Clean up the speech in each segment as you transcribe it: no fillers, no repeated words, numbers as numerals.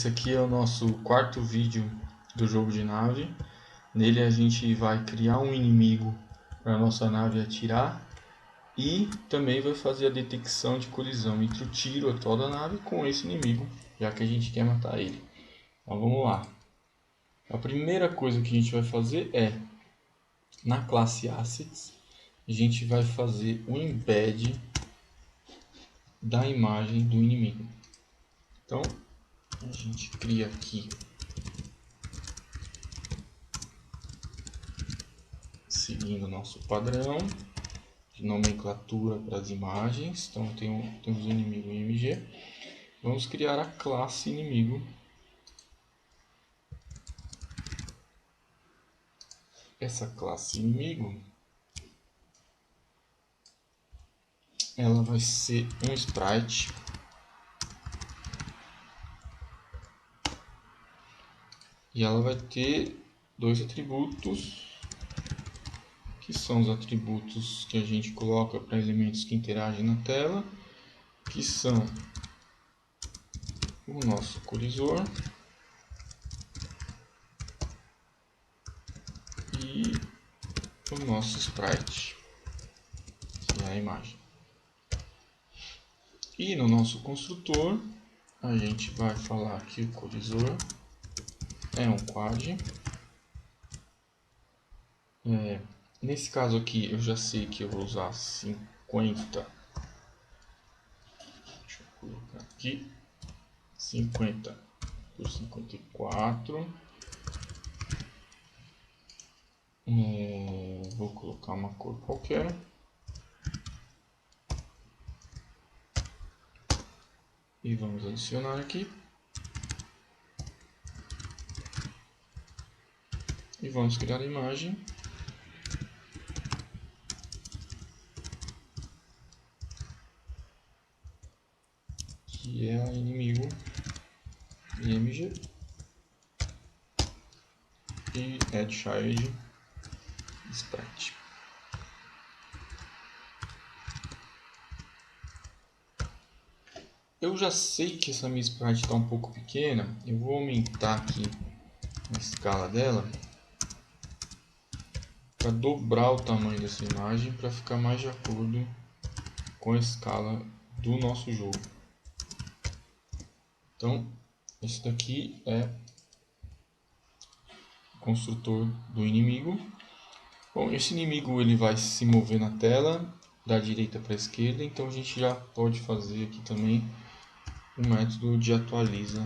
Esse aqui é o nosso quarto vídeo do jogo de nave. Nele a gente vai criar um inimigo para a nossa nave atirar e também vai fazer a detecção de colisão entre o tiro atual da nave com esse inimigo, já que a gente quer matar ele. Então vamos lá. A primeira coisa que a gente vai fazer é, na classe Assets, a gente vai fazer um embed da imagem do inimigo. Então a gente cria aqui, seguindo o nosso padrão de nomenclatura para as imagens. Então temos o inimigo IMG. Vamos criar a classe inimigo. Essa classe inimigo, ela vai ser um sprite e ela vai ter dois atributos, que são os atributos que a gente coloca para elementos que interagem na tela, que são o nosso colisor e o nosso sprite, que é a imagem. E no nosso construtor a gente vai falar que o colisor é um quad. Nesse caso aqui eu já sei que eu vou usar 50. Deixa eu colocar aqui 50 por 54. Vou colocar uma cor qualquer. E vamos adicionar aqui. E vamos criar a imagem. Que é a inimigo IMG. E add child sprite. Eu já sei que essa minha sprite está um pouco pequena. Eu vou aumentar aqui a escala dela para dobrar o tamanho dessa imagem para ficar mais de acordo com a escala do nosso jogo. Então, esse daqui é o construtor do inimigo. Bom, esse inimigo ele vai se mover na tela da direita para a esquerda, então a gente já pode fazer aqui também o método de atualiza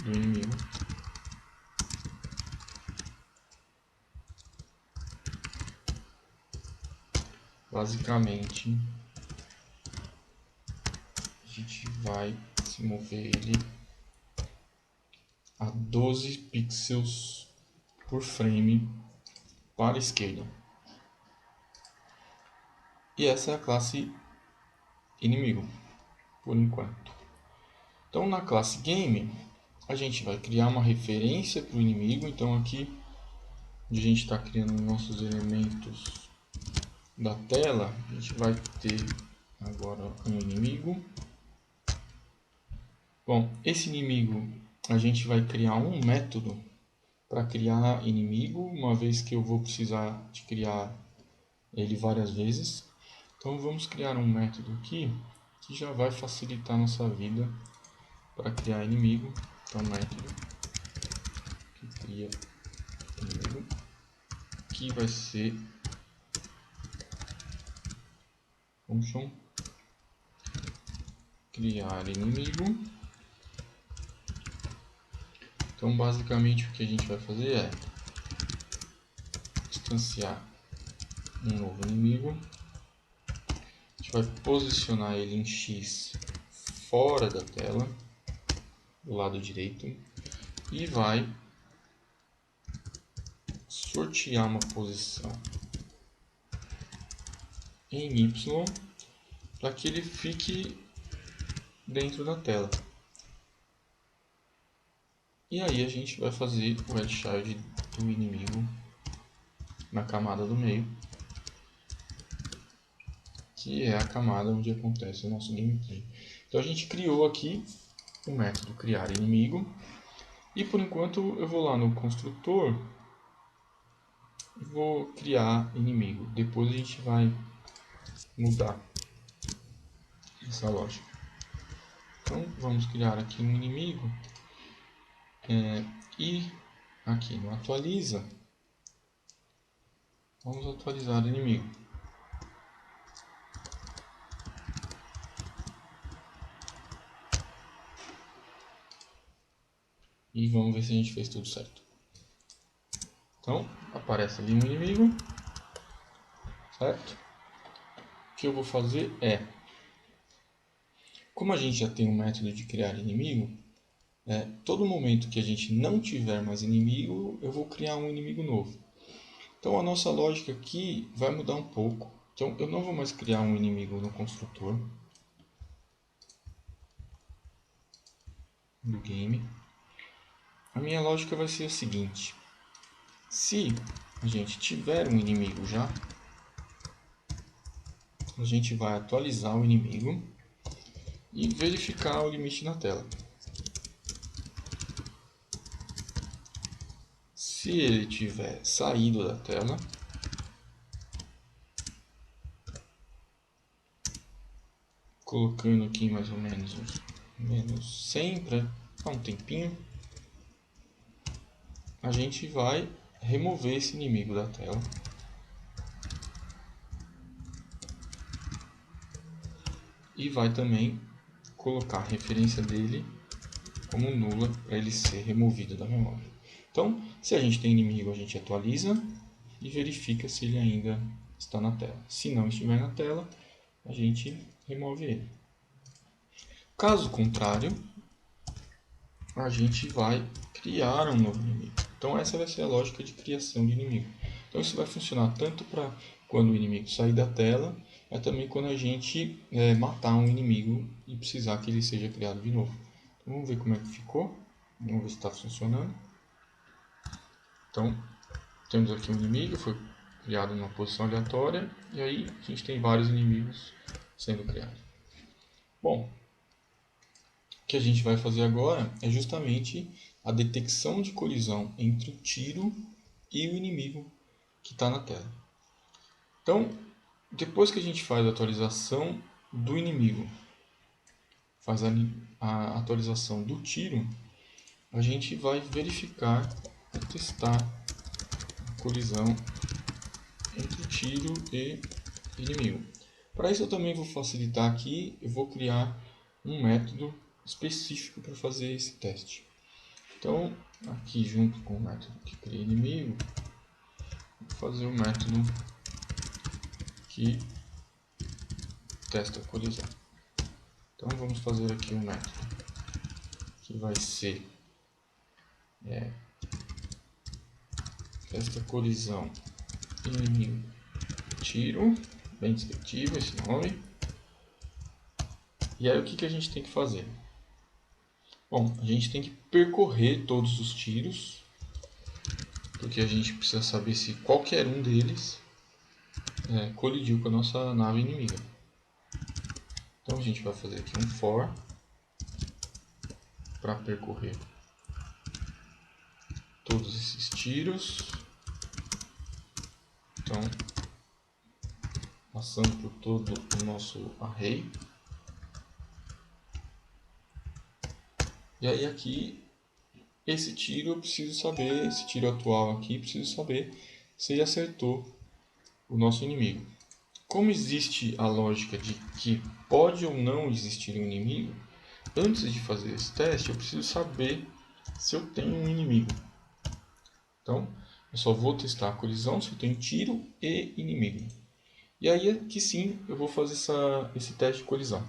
do inimigo. Basicamente, a gente vai se mover ele a 12 pixels por frame para a esquerda. E essa é a classe inimigo, por enquanto. Então na classe game, a gente vai criar uma referência para o inimigo. Então aqui, onde a gente está criando nossos elementos da tela, a gente vai ter agora um inimigo. Bom, esse inimigo a gente vai criar um método para criar inimigo, uma vez que eu vou precisar de criar ele várias vezes. Então vamos criar um método aqui que já vai facilitar a nossa vida para criar inimigo. Então método que cria inimigo, que vai ser function criar inimigo. Então basicamente o que a gente vai fazer é instanciar um novo inimigo. A gente vai posicionar ele em X fora da tela, do lado direito, e vai sortear uma posição em Y para que ele fique dentro da tela. E aí a gente vai fazer o add child do inimigo na camada do meio, que é a camada onde acontece o nosso gameplay. Então a gente criou aqui o método criar inimigo. E por enquanto eu vou lá no construtor e vou criar inimigo. Depois a gente vai mudar essa lógica. Então vamos criar aqui um inimigo e aqui no atualiza, vamos atualizar o inimigo. E vamos ver se a gente fez tudo certo. Então aparece ali um inimigo, certo? O que eu vou fazer é, como a gente já tem um método de criar inimigo, todo momento que a gente não tiver mais inimigo, eu vou criar um inimigo novo. Então a nossa lógica aqui vai mudar um pouco. Então eu não vou mais criar um inimigo no construtor do game. A minha lógica vai ser a seguinte: se a gente tiver um inimigo já, a gente vai atualizar o inimigo e verificar o limite na tela. Se ele tiver saído da tela, colocando aqui mais ou menos menos 100 para dar um tempinho, a gente vai remover esse inimigo da tela. E vai também colocar a referência dele como nula para ele ser removido da memória. Então, se a gente tem inimigo, a gente atualiza e verifica se ele ainda está na tela. Se não estiver na tela, a gente remove ele. Caso contrário, a gente vai criar um novo inimigo. Então essa vai ser a lógica de criação de inimigo. Então isso vai funcionar tanto para quando o inimigo sair da tela, mas também quando a gente matar um inimigo e precisar que ele seja criado de novo. Então, vamos ver como é que ficou. Vamos ver se está funcionando. Então temos aqui um inimigo, foi criado numa posição aleatória, e aí a gente tem vários inimigos sendo criados. Bom, o que a gente vai fazer agora é justamente a detecção de colisão entre o tiro e o inimigo que está na tela. Então, depois que a gente faz a atualização do inimigo, faz a atualização do tiro, a gente vai verificar e testar a colisão entre tiro e inimigo. Para isso eu também vou facilitar aqui, eu vou criar um método específico para fazer esse teste. Então, aqui junto com o método que cria inimigo, vou fazer o método que testa a colisão. Então vamos fazer aqui um método que vai ser testa colisão inimigo tiro, bem descritivo esse nome. E aí o que a gente tem que fazer? Bom, a gente tem que percorrer todos os tiros, porque a gente precisa saber se qualquer um deles colidiu com a nossa nave inimiga. Então a gente vai fazer aqui um for para percorrer todos esses tiros. Então, passando por todo o nosso array. E aí aqui, esse tiro eu preciso saber, esse tiro atual aqui, preciso saber se ele acertou o nosso inimigo. Como existe a lógica de que pode ou não existir um inimigo, antes de fazer esse teste eu preciso saber se eu tenho um inimigo. Então, eu só vou testar a colisão se eu tenho tiro e inimigo. E aí aqui sim eu vou fazer esse teste de colisão.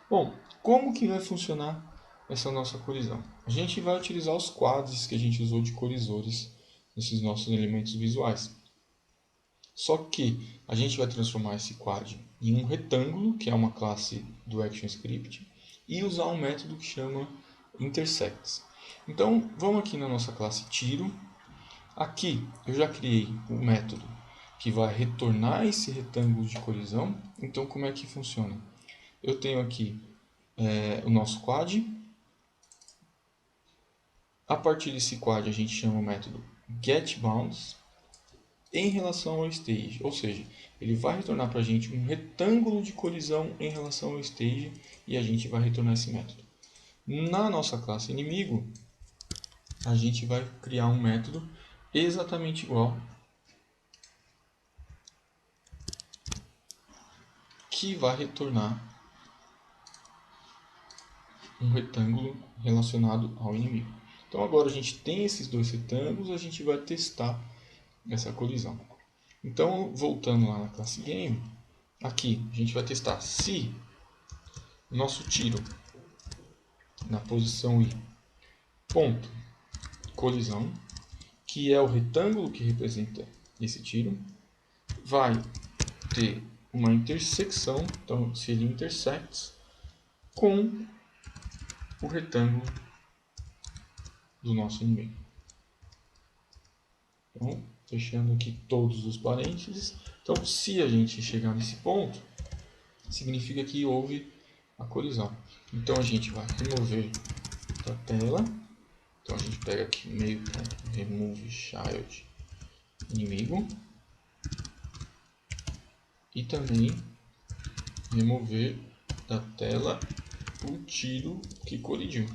Bom, como que vai funcionar essa nossa colisão? A gente vai utilizar os quadros que a gente usou de colisores nesses nossos elementos visuais. Só que a gente vai transformar esse quad em um retângulo, que é uma classe do ActionScript, e usar um método que chama intersects. Então vamos aqui na nossa classe tiro. Aqui eu já criei o método que vai retornar esse retângulo de colisão. Então como é que funciona? Eu tenho aqui o nosso quad, A partir desse quad a gente chama o método getBounds em relação ao stage, ou seja, ele vai retornar para a gente um retângulo de colisão em relação ao stage e a gente vai retornar esse método. Na nossa classe inimigo, a gente vai criar um método exatamente igual, que vai retornar um retângulo relacionado ao inimigo. Então agora a gente tem esses dois retângulos, a gente vai testar essa colisão. Então, voltando lá na classe game, aqui a gente vai testar se nosso tiro na posição I, ponto, colisão, que é o retângulo que representa esse tiro, vai ter uma intersecção, então se ele intersects com o retângulo do nosso inimigo. Então, fechando aqui todos os parênteses. Então, se a gente chegar nesse ponto, significa que houve a colisão. Então, a gente vai remover da tela. Então, a gente pega aqui meio ponto, remove child inimigo. E também remover da tela o tiro que colidiu.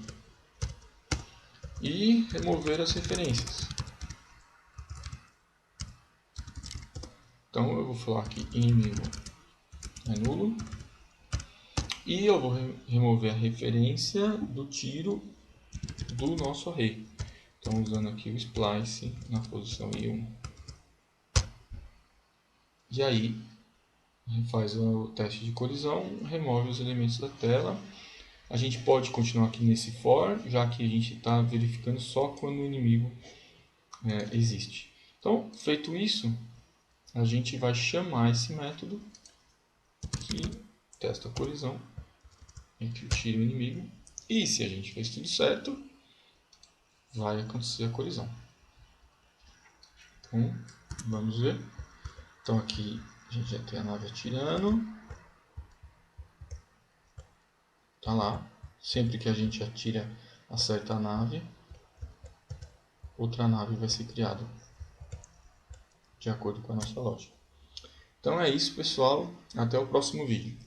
E remover as referências. Então eu vou falar aqui inimigo é nulo. E eu vou remover a referência do tiro do nosso array. Então usando aqui o splice na posição I1. E aí faz o teste de colisão, remove os elementos da tela. A gente pode continuar aqui nesse for, já que a gente está verificando só quando o inimigo existe. Então, feito isso, a gente vai chamar esse método que testa a colisão entre o tiro e o inimigo. E se a gente fez tudo certo, vai acontecer a colisão. Então, vamos ver. Então aqui a gente já tem a nave atirando. Tá lá. Sempre que a gente atira, acerta a nave, outra nave vai ser criada de acordo com a nossa lógica. Então é isso, pessoal. Até o próximo vídeo.